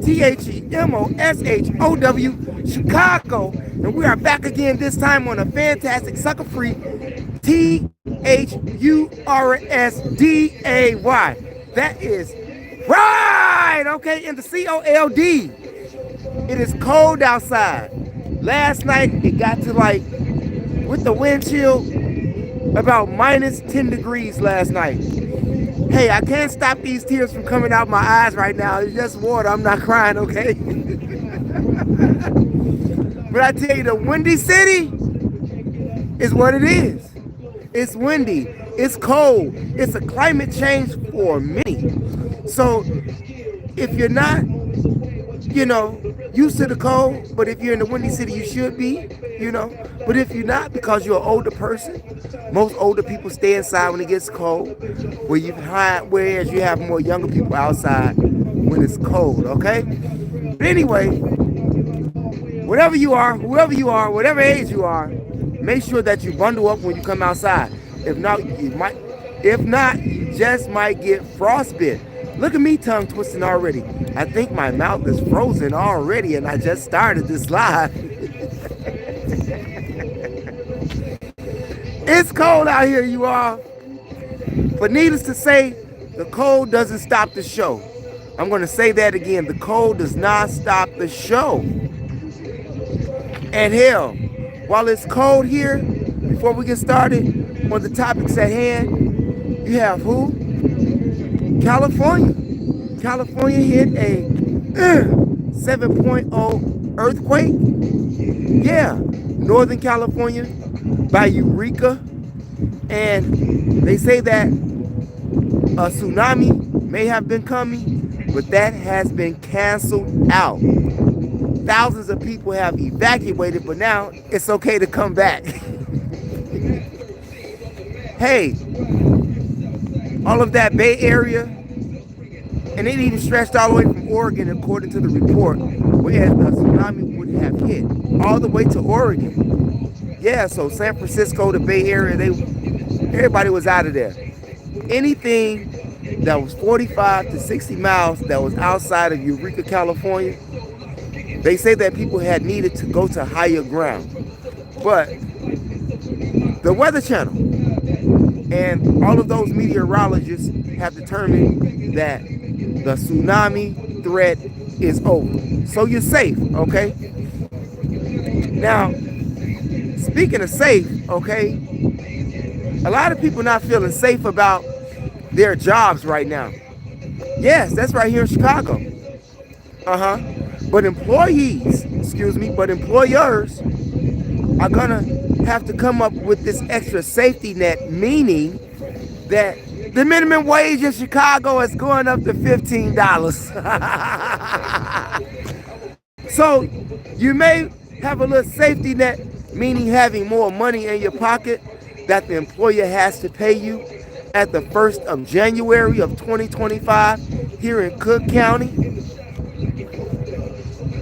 THEMOSHOW Chicago. And we are back again, this time on a fantastic sucker free THURSDAY. That is right, okay, in the COLD. It is cold outside. Last night it got to, like, with the wind chill, about minus 10 degrees last night. Hey, I can't stop these tears from coming out my eyes right now. It's just water. I'm not crying, okay? But I tell you, the Windy City is what it is. It's windy. It's cold. It's a climate change for many. So if you're not, used to the cold, but if you're in the Windy City, you should be, But if you're not, because you're an older person, most older people stay inside when it gets cold, whereas you have more younger people outside when it's cold, okay? But anyway, whatever you are, whoever you are, whatever age you are, make sure that you bundle up when you come outside. If not, you just might get frostbite. Look at me tongue twisting already. I think my mouth is frozen already, and I just started this live. It's cold out here, you all. But needless to say, the cold doesn't stop the show. I'm going to say that again. The cold does not stop the show. And hell, while it's cold here, before we get started on the topics at hand, you have who? California. California hit a 7.0 earthquake. Yeah, Northern California by Eureka. And they say that a tsunami may have been coming, but that has been canceled out. Thousands of people have evacuated, but now it's okay to come back. Hey, all of that Bay Area, and it even stretched all the way from Oregon, according to the report, where the tsunami would have hit, all the way to Oregon. Yeah, so San Francisco, the Bay Area, everybody was out of there. Anything that was 45 to 60 miles that was outside of Eureka, California, they say that people had needed to go to higher ground. But the Weather Channel and all of those meteorologists have determined that the tsunami threat is over. So you're safe, okay? Now, speaking of safe, okay, a lot of people not feeling safe about their jobs right now. Yes, that's right here in Chicago. But employers are gonna have to come up with this extra safety net, meaning that the minimum wage in Chicago is going up to $15. So you may have a little safety net, meaning having more money in your pocket that the employer has to pay you at the 1st of January of 2025 here in Cook County.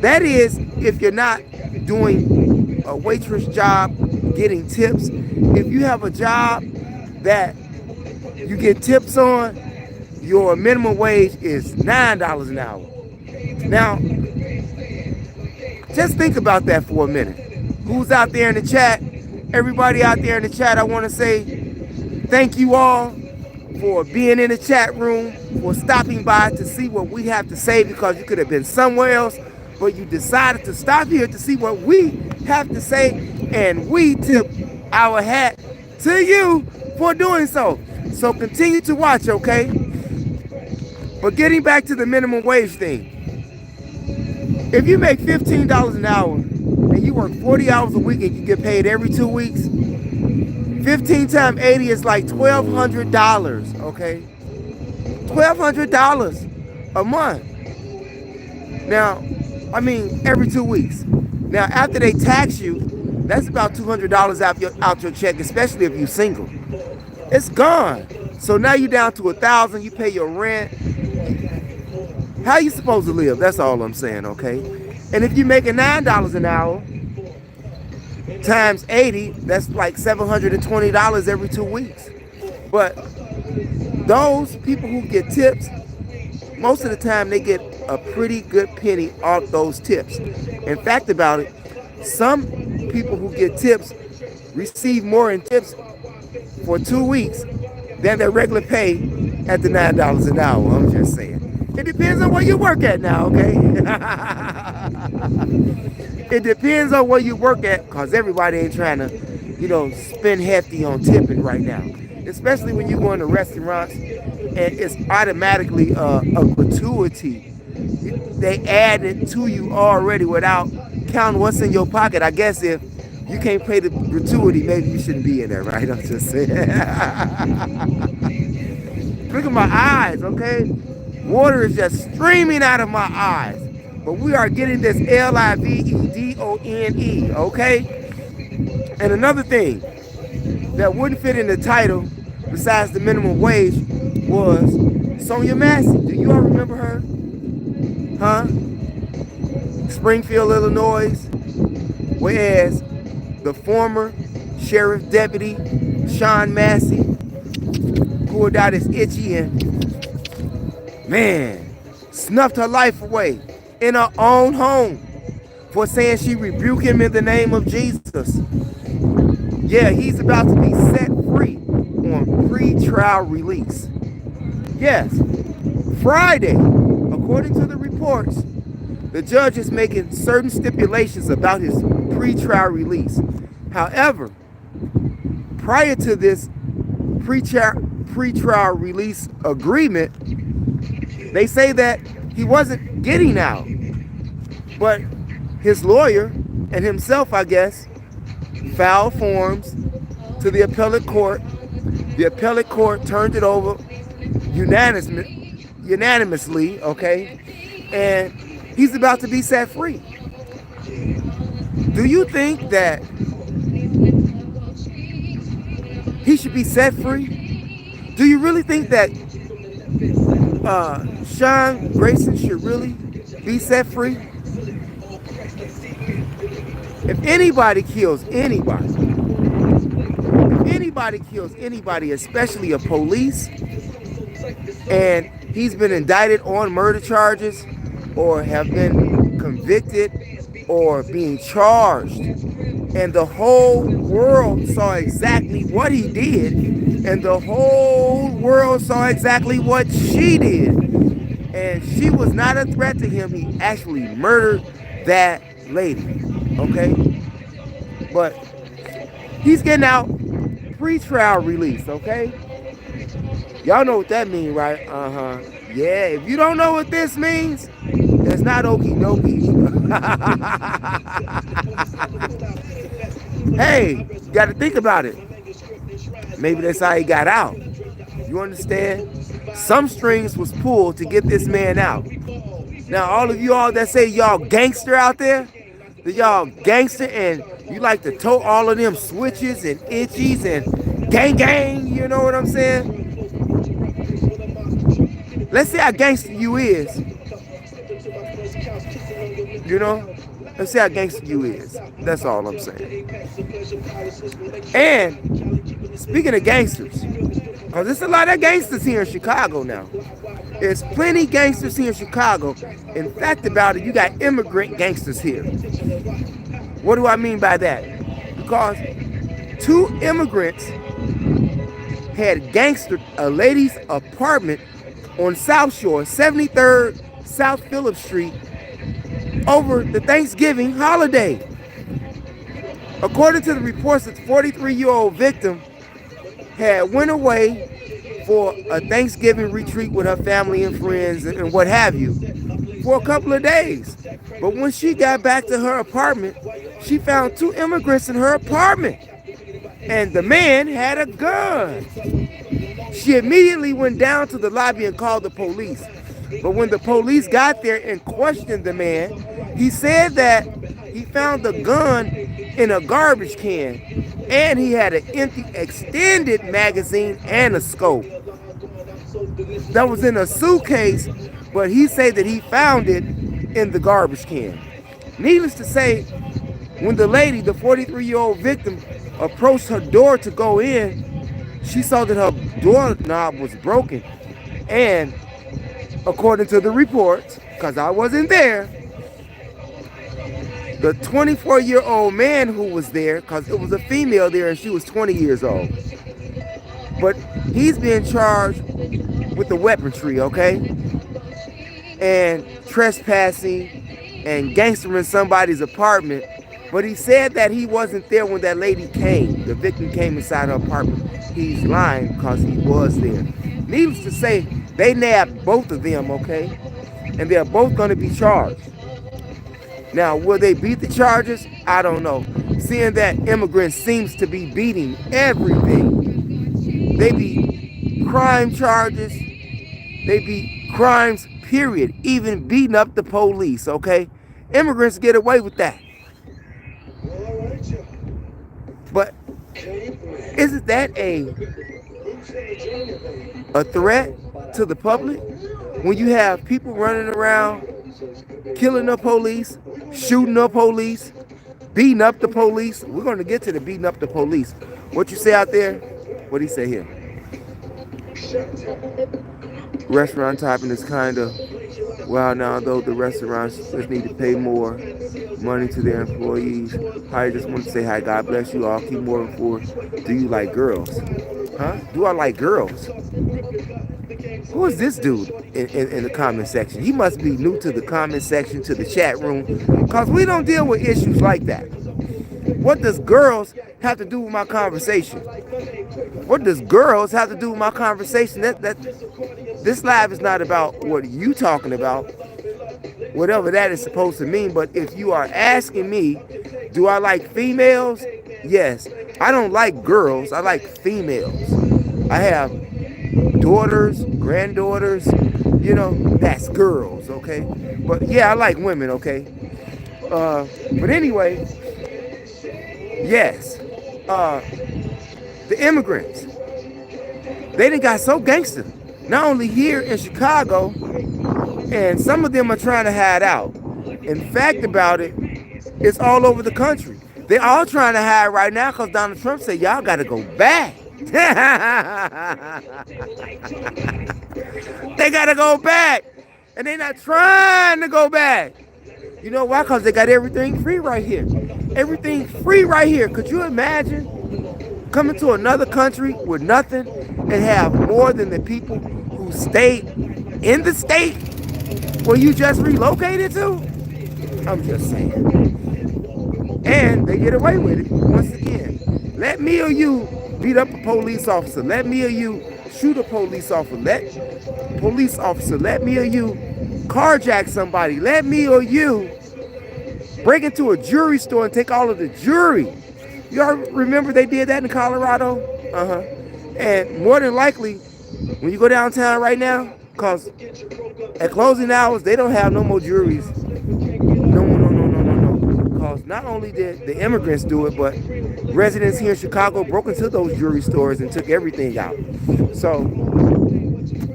That is, if you're not doing a waitress job, getting tips. If you have a job that you get tips on, your minimum wage is $9 an hour. Now, just think about that for a minute. Who's out there in the chat? Everybody out there in the chat, I want to say thank you all for being in the chat room, for stopping by to see what we have to say, because you could have been somewhere else, but you decided to stop here to see what we have to say, and we tip our hat to you for doing so. So continue to watch, okay? But getting back to the minimum wage thing, if you make $15 an hour and you work 40 hours a week and you get paid every 2 weeks, 15 times 80 is like $1,200, okay? $1,200 a month. Now, I mean, every 2 weeks. Now, after they tax you, that's about $200 out your check, especially if you're single. It's gone. So now you're down to $1,000. You pay your rent. How you supposed to live? That's all I'm saying, okay? And if you're making $9 an hour times 80, that's like $720 every 2 weeks. But those people who get tips, most of the time they get a pretty good penny off those tips. In fact about it, some people who get tips receive more in tips for 2 weeks than their regular pay at the $9 an hour. I'm just saying. It depends on where you work at now, okay? It depends on where you work at, because everybody ain't trying to, spend hefty on tipping right now. Especially when you go into restaurants and it's automatically a gratuity. They add it to you already without counting what's in your pocket. I guess if you can't pay the gratuity, maybe you shouldn't be in there, right? I'm just saying. Look at my eyes, okay? Water is just streaming out of my eyes. But we are getting this LIVEDONE, okay? And another thing that wouldn't fit in the title, besides the minimum wage, was Sonia Massey. Do you all remember her? Huh? Springfield, Illinois. Whereas the former sheriff deputy, Sean Massey, pulled out his itchy and, snuffed her life away in her own home for saying she rebuked him in the name of Jesus. Yeah, he's about to be set free on pre-trial release. Yes, Friday, according to the reports, the judge is making certain stipulations about his pre-trial release. However, prior to this pre-trial release agreement, they say that he wasn't getting out. But his lawyer and himself, I guess, filed forms to the appellate court. The appellate court turned it over unanimously, okay? And he's about to be set free. Do you think that he should be set free? Do you really think that Sean Grayson should really be set free? If anybody kills anybody, especially a police, and he's been indicted on murder charges or have been convicted or being charged, and the whole world saw exactly what he did, and the whole world saw exactly what she did, and she was not a threat to him, he actually murdered that lady, okay? But he's getting out pre-trial release, okay? Y'all know what that means, right? Yeah, if you don't know what this means, it's not okie dokie. Hey, you got to think about it. Maybe that's how he got out. You understand? Some strings was pulled to get this man out. Now, all of you all that say y'all gangster out there, that y'all gangster and you like to tote all of them switches and itchies and gang, you know what I'm saying? Let's see how gangster you is. You know? Let's see how gangster you is. That's all I'm saying. And speaking of gangsters, because there's a lot of gangsters here in Chicago now. There's plenty gangsters here in Chicago. In fact about it, you got immigrant gangsters here. What do I mean by that? Because two immigrants had gangstered a lady's apartment on South Shore, 73rd South Phillip Street, over the Thanksgiving holiday. According to the reports, the 43-year-old victim had went away for a Thanksgiving retreat with her family and friends and what have you for a couple of days. But when she got back to her apartment, she found two immigrants in her apartment. And the man had a gun. She immediately went down to the lobby and called the police. But when the police got there and questioned the man, he said that he found the gun in a garbage can. And he had an empty extended magazine and a scope. That was in a suitcase, but he said that he found it in the garbage can. Needless to say, when the lady, the 43-year-old victim, approached her door to go in, she saw that her doorknob was broken. And according to the reports, because I wasn't there, the 24-year-old man who was there, because it was a female there and she was 20 years old, but he's being charged with the weaponry, okay, and trespassing and gangstering somebody's apartment. But he said that he wasn't there when that lady came. The victim came inside her apartment. He's lying because he was there. Needless to say, they nabbed both of them, okay? And they're both going to be charged. Now, will they beat the charges? I don't know. Seeing that Immigrants seems to be beating everything. They beat crime charges. They beat crimes, period. Even beating up the police, okay? Immigrants get away with that. But isn't that a threat to the public when you have people running around killing the police, shooting the police, beating up the police? We're going to get to the beating up the police. What you say out there? What do you say here? Restaurant topping is kind of well now, though the restaurants just need to pay more money to their employees. I just want to say hi, God bless you all. Keep moving forward. Do you like girls? Huh? Do I like girls? Who is this dude in the comment section? He must be new to the comment section, to the chat room, because we don't deal with issues like that. What does girls have to do with my conversation? What does girls have to do with my conversation? This live is not about what you talking about, whatever that is supposed to mean. But if you are asking me, do I like females? Yes. I don't like girls. I like females. I have daughters, granddaughters, you know, that's girls, okay? But yeah, I like women, okay? But anyway, yes. The immigrants, they done got so gangster. Not only here in Chicago, and some of them are trying to hide out. In fact about it, it's all over the country. They're all trying to hide right now because Donald Trump said, y'all got to go back. They got to go back. And they're not trying to go back. You know why? Because they got everything free right here. Everything free right here. Could you imagine coming to another country with nothing and have more than the people who stayed in the state where you just relocated to? I'm just saying. And they get away with it once again. Let me or you beat up a police officer. Let me or you shoot a police officer. Let me or you carjack somebody. Let me or you break into a jewelry store and take all of the jewelry. Y'all remember they did that in Colorado? And more than likely, when you go downtown right now, because at closing hours, they don't have no more jewelries. No. Because not only did the immigrants do it, but residents here in Chicago broke into those jewelry stores and took everything out. So,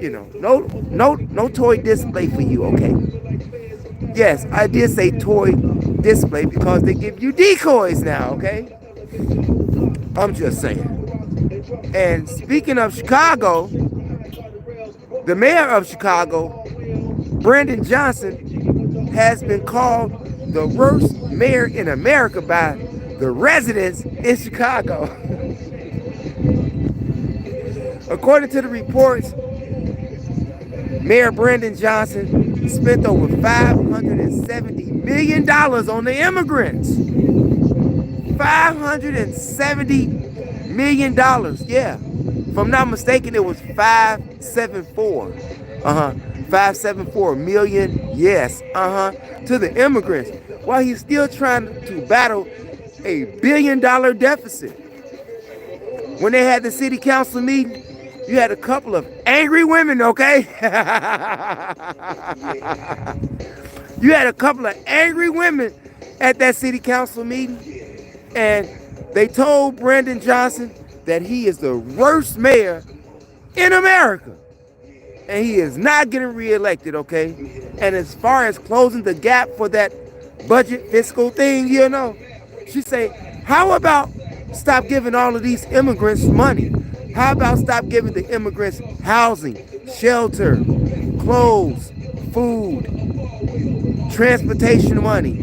you know, no toy display for you, okay? Yes, I did say toy display because they give you decoys now, okay? I'm just saying. And speaking of Chicago, the mayor of Chicago, Brandon Johnson, has been called the worst mayor in America by the residents in Chicago. According to the reports, Mayor Brandon Johnson spent over $570 million on the immigrants. $570 million. Yeah. If I'm not mistaken, it was 574. 574 million. Yes. To the immigrants. While he's still trying to battle a $1 billion deficit. When they had the city council meeting, you had a couple of angry women, okay? You had a couple of angry women at that city council meeting, and they told Brandon Johnson that he is the worst mayor in America. And he is not getting reelected, okay? And as far as closing the gap for that budget fiscal thing, you know, she say, how about stop giving all of these immigrants money? How about stop giving the immigrants housing, shelter, clothes, food, transportation money.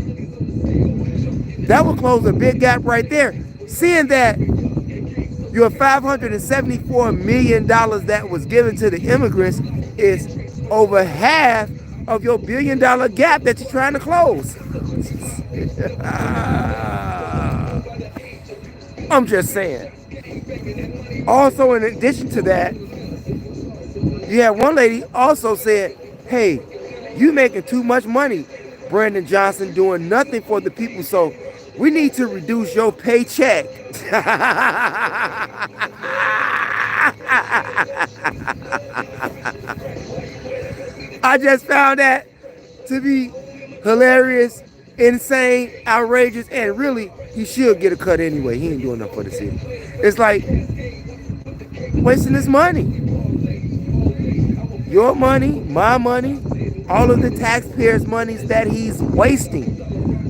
That would close a big gap right there. Seeing that your $574 million that was given to the immigrants is over half of your $1 billion gap that you're trying to close. I'm just saying. Also, in addition to that, you had one lady also said, hey, you making too much money, Brandon Johnson, doing nothing for the people, so we need to reduce your paycheck. I just found that to be hilarious, insane, outrageous, and really, he should get a cut anyway. He ain't doing nothing for the city. It's like wasting his money. Your money, my money, all of the taxpayers' monies that he's wasting.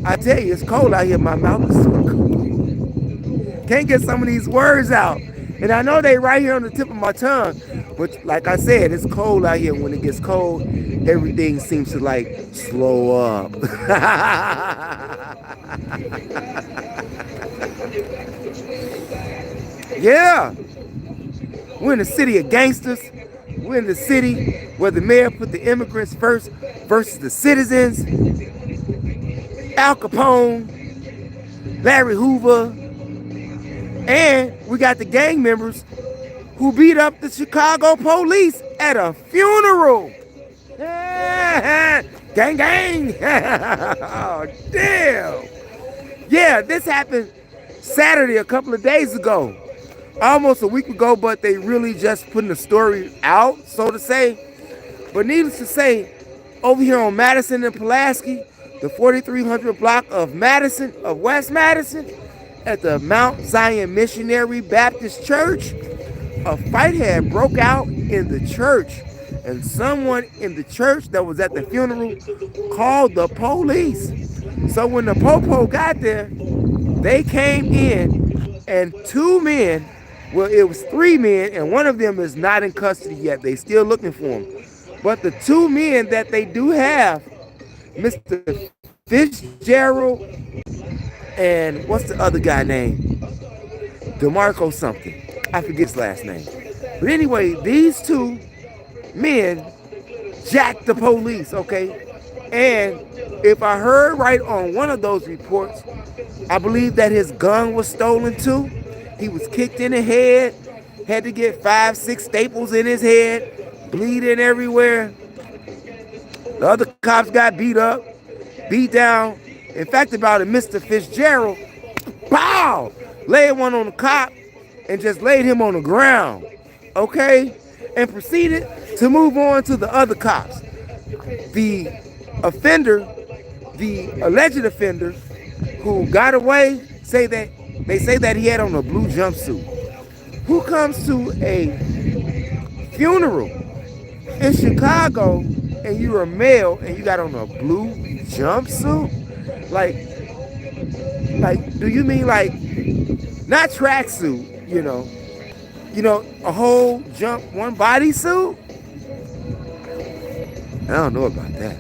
I tell you, it's cold out here. My mouth is so cold. Can't get some of these words out. And I know they right here on the tip of my tongue. But like I said, it's cold out here. When it gets cold, everything seems to like slow up. Yeah. We're in the city of gangsters. We're in the city where the mayor put the immigrants first versus the citizens. Al Capone, Larry Hoover, and we got the gang members who beat up the Chicago police at a funeral. Gang, gang. Oh, damn. Yeah, this happened Saturday a couple of days ago. Almost a week ago, but they really just putting the story out, so to say. But needless to say, over here on Madison and Pulaski, the 4300 block of Madison, of West Madison, at the Mount Zion Missionary Baptist Church, a fight had broke out in the church, and someone in the church that was at the funeral called the police. So when the popo got there, they came in, and two men, well, it was three men, and one of them is not in custody yet. They still looking for him. But the two men that they do have, Mr. Fitzgerald and what's the other guy name? DeMarco something. I forget his last name. But anyway, these two men jacked the police, okay? And if I heard right on one of those reports, I believe that his gun was stolen too. He was kicked in the head, had to get 5-6 staples in his head, bleeding everywhere. The other cops got beat up, beat down. In fact, about it, Mr. Fitzgerald, pow, laid one on the cop and just laid him on the ground, okay? And proceeded to move on to the other cops. The offender, the alleged offender who got away, they say that he had on a blue jumpsuit. Who comes to a funeral in Chicago and you're a male and you got on a blue jumpsuit? Like, do you mean like, not tracksuit, you know, a whole one bodysuit? I don't know about that.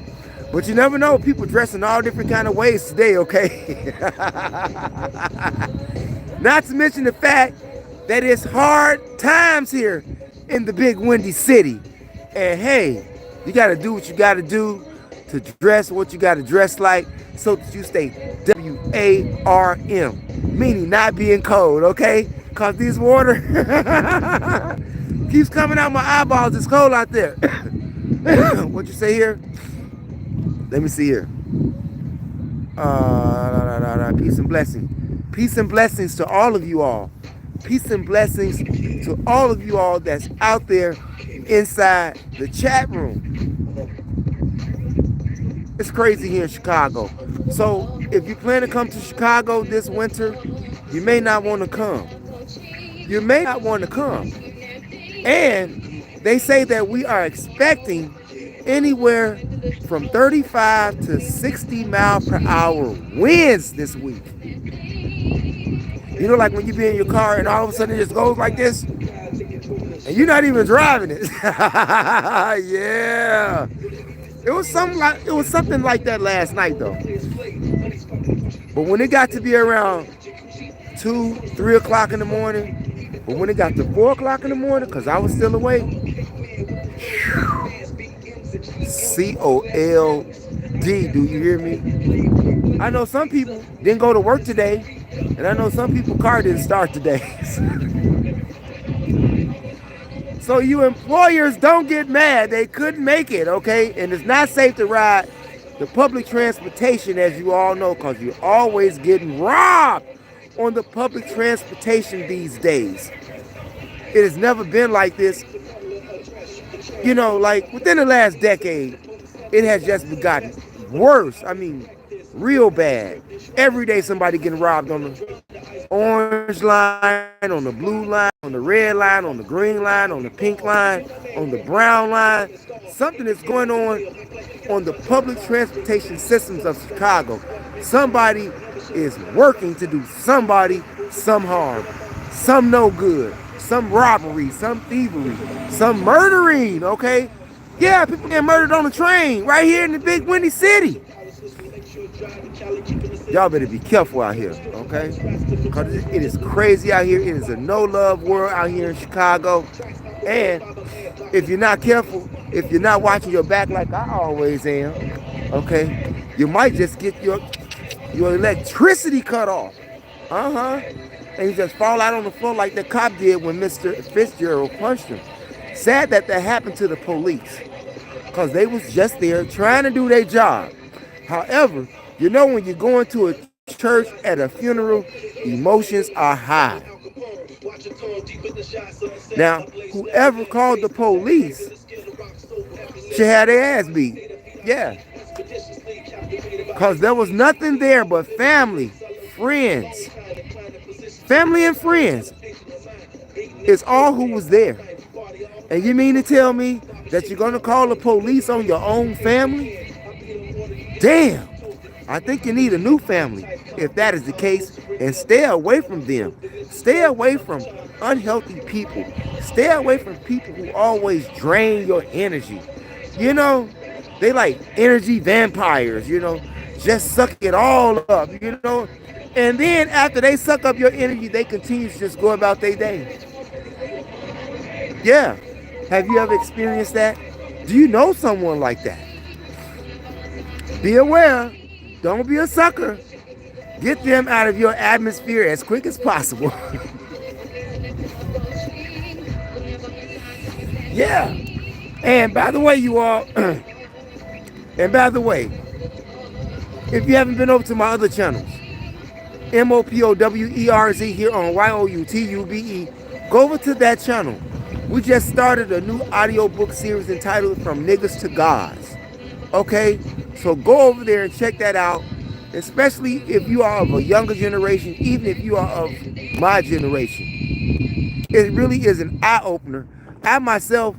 But you never know. People dress in all different kind of ways today, okay? Not to mention the fact that it's hard times here in the big windy city. And hey, you got to do what you got to do to dress what you got to dress like so that you stay WARM, meaning not being cold, okay? Because this water keeps coming out my eyeballs. It's cold out there. What you say here? Let me see here. Peace and blessings. Peace and blessings to all of you all. Peace and blessings to all of you all that's out there inside the chat room. It's crazy here in Chicago. So if you plan to come to Chicago this winter, you may not want to come. You may not want to come. And they say that we are expecting anywhere from 35 to 60 mile per hour winds this week. You know, like when you be in your car and all of a sudden it just goes like this. And you're not even driving it. Yeah. It was something like that last night though. But when it got to be around 2, 3 o'clock in the morning, but when it got to 4 o'clock in the morning, because I was still awake, COLD, do you hear me? I know some people didn't go to work today, and I know some people car didn't start today. So you employers don't get mad. They couldn't make it, okay? And it's not safe to ride the public transportation, as you all know, because you're always getting robbed on the public transportation these days. It has never been like this. Like within the last decade, it has just gotten worse. I mean, real bad. Every day somebody getting robbed on the orange line, on the blue line, on the red line, on the green line, on the pink line, on the brown line. Something is going on the public transportation systems of Chicago. Somebody is working to do somebody some harm, some no good, some robbery, some thievery, some murdering, okay? Yeah, people get murdered on the train right here in the big windy city. Y'all better be careful out here, okay? Because it is crazy out here. It is a no-love world out here in Chicago. And if you're not careful, if you're not watching your back like I always am, okay, you might just get your electricity cut off. Uh-huh. And you just fall out on the floor like the cop did when Mr. Fitzgerald punched him. Sad that happened to the police because they was just there trying to do their job. However, when you're going to a church at a funeral, emotions are high. Now, whoever called the police should have their ass beat. Yeah. Because there was nothing there but family, friends. Family and friends is all who was there. And you mean to tell me that you're going to call the police on your own family? Damn. I think you need a new family if that is the case, and stay away from them. Stay away from unhealthy people. Stay away from people who always drain your energy. They like energy vampires, just suck it all up, and then after they suck up your energy, they continue to just go about their day. Yeah. Have you ever experienced that? Do you know someone like that? Be aware. Don't be a sucker. Get them out of your atmosphere as quick as possible. Yeah. And by the way, you all, if you haven't been over to my other channels, MOPOWERZ here on YOUTUBE, go over to that channel. We just started a new audiobook series entitled From Niggas to Gods. Okay? So go over there and check that out, especially if you are of a younger generation, even if you are of my generation. It really is an eye-opener. I myself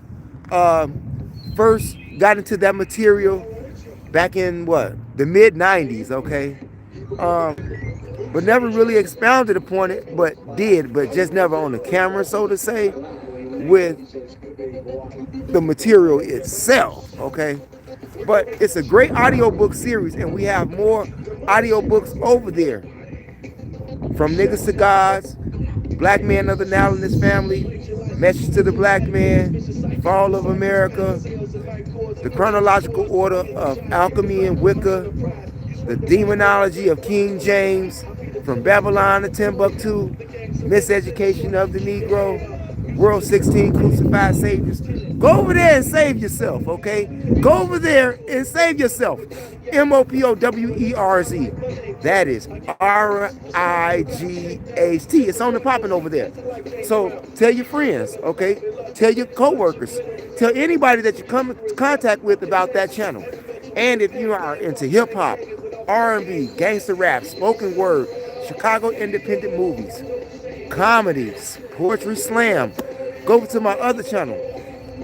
first got into that material back in the mid-90s, okay? But never really expounded upon it, but just never on the camera, so to say, with the material itself, okay? But it's a great audiobook series, and we have more audiobooks over there. From Niggas to Gods, Black Man of the Nile and His Family, Message to the Black Man, Fall of America, The Chronological Order of Alchemy and Wicca, The Demonology of King James, From Babylon to Timbuktu, Miseducation of the Negro, World 16 Crucified Saviors. Go over there and save yourself, okay? Go over there and save yourself. MOPOWERZ. That is RIGHT. It's on the popping over there. So tell your friends, okay? Tell your co-workers. Tell anybody that you come in contact with about that channel. And if you are into hip-hop, R&B, gangster rap, spoken word, Chicago independent movies, comedies, poetry slam, go to my other channel,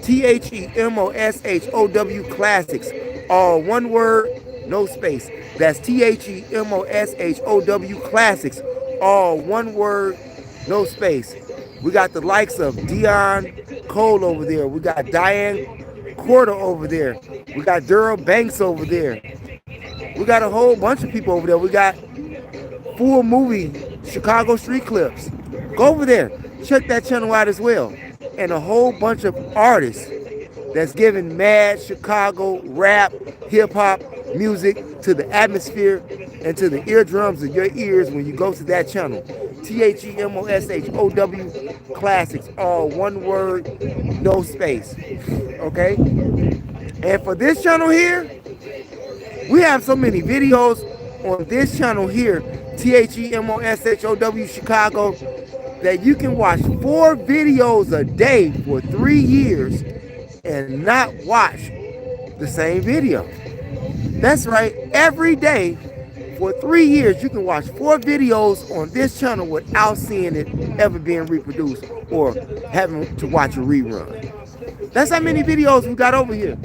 THEMOSHOW Classics, all one word, no space. That's THEMOSHOW Classics, all one word, no space. We got the likes of Dion, Cole over there. We got Diane Corder over there. We got Daryl Banks over there. We got a whole bunch of people over there. We got full movie Chicago street clips. Go over there. Check that channel out as well. And a whole bunch of artists that's giving mad Chicago rap, hip hop music to the atmosphere and to the eardrums of your ears when you go to that channel. THEMOSHOW Classics, all one word, no space. Okay? And for this channel here, we have so many videos on this channel here, THEMOSHOW Chicago, that you can watch 4 videos a day for 3 years and not watch the same video. That's right, every day for 3 years you can watch 4 videos on this channel without seeing it ever being reproduced or having to watch a rerun. That's how many videos we got over here.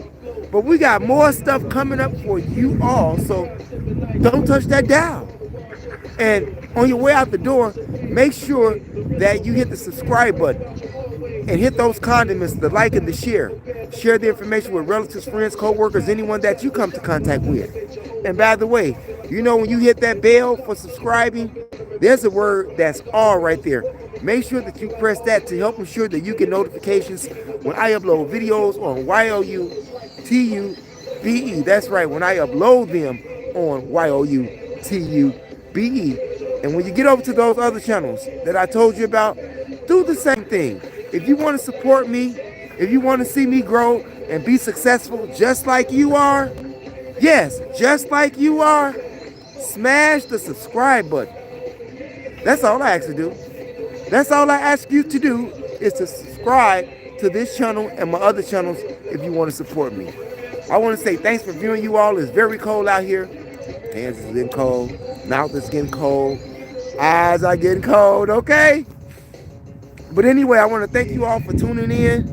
But we got more stuff coming up for you all, so don't touch that dial. And on your way out the door, make sure that you hit the subscribe button and hit those condiments, the like and the share. Share the information with relatives, friends, co-workers, anyone that you come to contact with. And by the way, you know when you hit that bell for subscribing, there's a word that's all right there. Make sure that you press that to help ensure that you get notifications when I upload videos on YOUTUBE. That's right, when I upload them on YOUTUBE. And when you get over to those other channels that I told you about, do the same thing. If you want to support me, if you want to see me grow and be successful just like you are, yes, just like you are, smash the subscribe button. That's all I ask you to do. That's all I ask you to do is to subscribe to this channel and my other channels if you want to support me. I want to say thanks for viewing you all. It's very cold out here. Hands is getting cold. Mouth is getting cold. Eyes are getting cold, okay? But anyway, I want to thank you all for tuning in.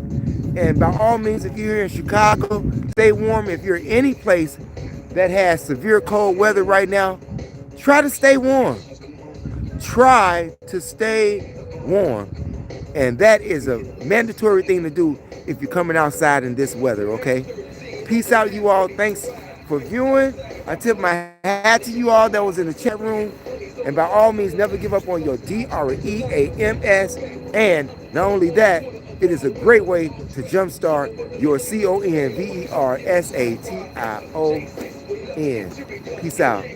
And by all means, if you're here in Chicago, stay warm. If you're any place that has severe cold weather right now, try to stay warm. Try to stay warm. And that is a mandatory thing to do if you're coming outside in this weather, okay? Peace out, you all. Thanks for viewing. I tip my hat to you all that was in the chat room. And by all means, never give up on your DREAMS. And not only that, it is a great way to jumpstart your CONVERSATION. Peace out.